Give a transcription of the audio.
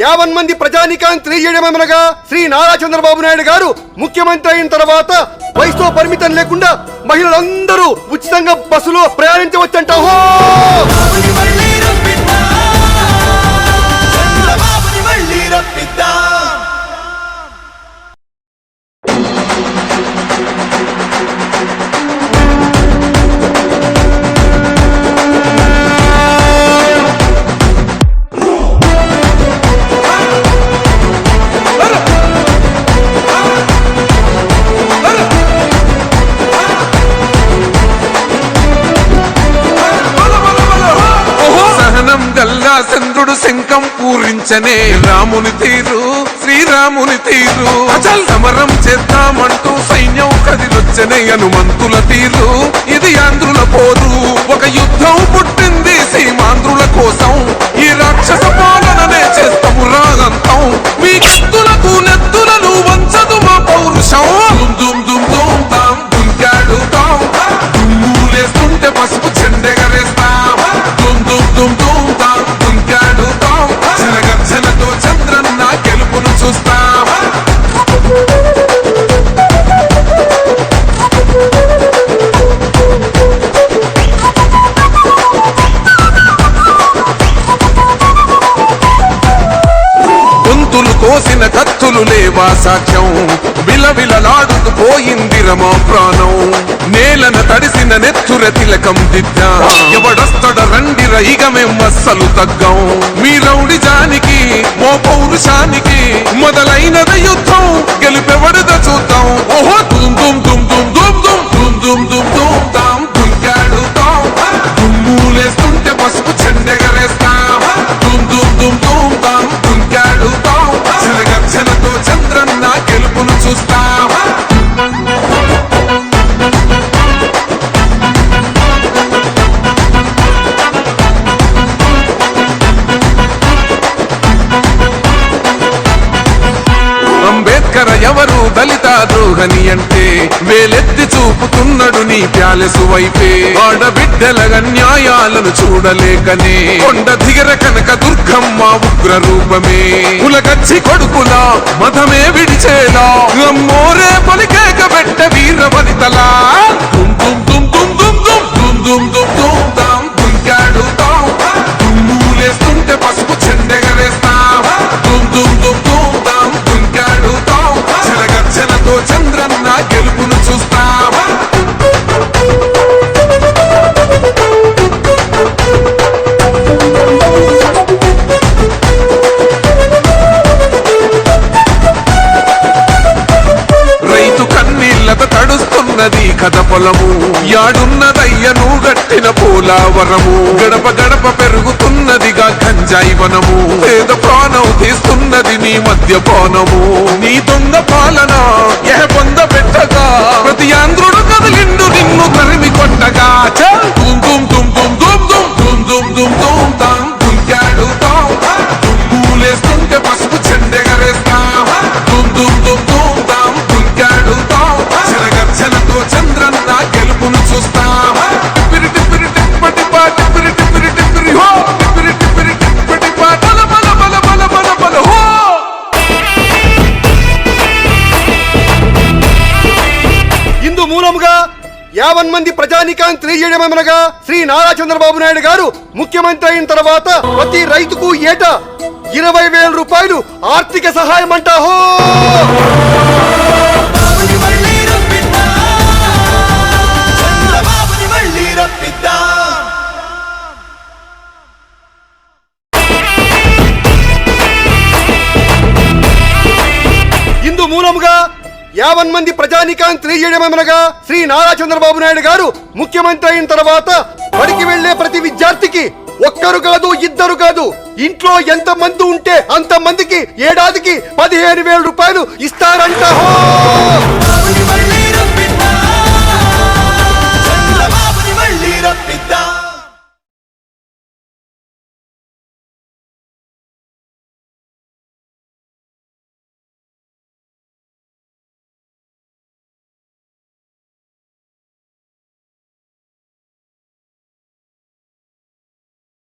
50 మంది ప్రజానీకాన్ని తెలియజేయడమేమనగా శ్రీ నారా చంద్రబాబు నాయుడు గారు ముఖ్యమంత్రి అయిన తర్వాత వయసుతో పరిమితం లేకుండా మహిళలందరూ ఉచితంగా బస్సులో ప్రయాణించవచ్చంట. చంద్రుడు శంఖం పూరించనే రాముని తీరు శ్రీరాముని తీరు అచల్ సమరం చేద్దామంటూ సైన్యం కదిలొచ్చనే హనుమంతుల తీరు ఇది ఆంధ్రుల పోరు ఒక యుద్ధం పుట్టింది సీమాంధ్రుల కోసం ఈ రాక్షస పాలననే చేస్తాము రాగంతం మీ కత్తులకు నెత్తులను వంచదు మా పౌరుషం దుమ్ దుమ్ దుమ్ తాం దుంకాడుతాం దుమ్ములేస్తుంటే పసుపు చెండెగరేస్తాం దుమ్ దుమ్ దుమ్ దుమ్ తాం దుంకాడుతాం జనగర్జనతో చంద్రన్న గెలుపును చూస్తాం. కోసిన కత్తులు లేవా సాక్ష్యం విలవిలలాడుతూ పోయింది రమా ప్రాణం నేలన తడిసిన నెత్తుర తిలకం దిద్దా ఎవడొస్తడ రండి రైగమేం అస్సలు తగ్గం మీ రౌడి జానికి మో పౌరుషానికి మొదలైనది యుద్ధం గెలిపెవడద చూద్దాం ఓహో దుమ్ దుమ్ దుమ్ దుమ్ దుమ్ దుమ్ దుమ్ దుమ్ దుమ్ తాం దుంకాడుతాం దుమ్ములేస్తుంటే పసుపు చెండెగరేస్తాం దుమ్ దుమ్ దుమ్ దుమ్ తాం దుంకాడుతాం జనగర్జనతో చంద్రన్న గెలుపును చూస్తాం. అంబేద్కర్ ఎవరు దళిత ద్రోహని అంటే వేలెత్తి చూపుతున్నాడు నీ ప్యాలెసు వైపే ఆడబిడ్డల న్యాయాలను చూడలేకనే కొండ దిగర కనక దుర్గమ్మ ఉగ్ర రూపమే కులగచ్చి కొడుకులా మతమే విడిచేలా అమ్మోరే పలికేక పెట్ట వీర వనితలా దుమ్ దుమ్ దుమ్ దుమ్ దుమ్ దుమ్ దుమ్ దుమ్ దుమ్ తాం దుంకాడుతాం దుమ్ములేస్తుంటే పసుపు చెండెగరేస్తాం దుమ్ దుమ్ దుమ్ దుమ్ తాం దుంకాడుతాం జనగర్జనతో చంద్రన్న గెలుపును చూస్తాం. రైతు కన్నీళ్లతో తడుస్తున్నది కథ పొలము యాడున్నదయ్యను గట్టిన పోలావరము గడప గడప పెరుగుతున్నదిగా గంజాయి వనము పేద ప్రాణం తీస్తున్నది నీ మద్యపానము నీ దొంగ పాలన ఏ పొంద పెట్టగా ప్రతి ఆంధ్రుడు కదిలిండు నిన్ను తరిమి కొట్టగా దుమ్ దుమ్ దుమ్ దుమ్ దుమ్ దుమ్ దుమ్ దుమ్ దుమ్ తాం దుంకాడుతాం దుమ్ములేస్తుంటే పసుపు చెండెగరేస్తాం దుమ్ దుమ్ దుమ్ దుమ్ తాం దుంకాడుతాం జనగర్జనతో చంద్రన్న గెలుపును చూస్తాం. ఇందు మూలముగా 50 మంది ప్రజానీకాన్ని తెలియజేయడమేమనగా శ్రీ నారా చంద్రబాబు నాయుడు గారు ముఖ్యమంత్రి అయిన తర్వాత ప్రతి రైతుకు ఏటా 20,000 రూపాయలు ఆర్థిక సహాయం అంటాహో. ఇందు మూలముగా 50 మంది ప్రజానీకాన్ని తెలియజేయడమేమనగా శ్రీ నారా చంద్రబాబు నాయుడు గారు ముఖ్యమంత్రి అయిన తర్వాత బడికి వెళ్లే ప్రతి విద్యార్థికి ఒక్కరు కాదు ఇద్దరు కాదు ఇంట్లో ఎంత మంది ఉంటే అంత మందికి ఏడాదికి 15,000 రూపాయలు ఇస్తారంట.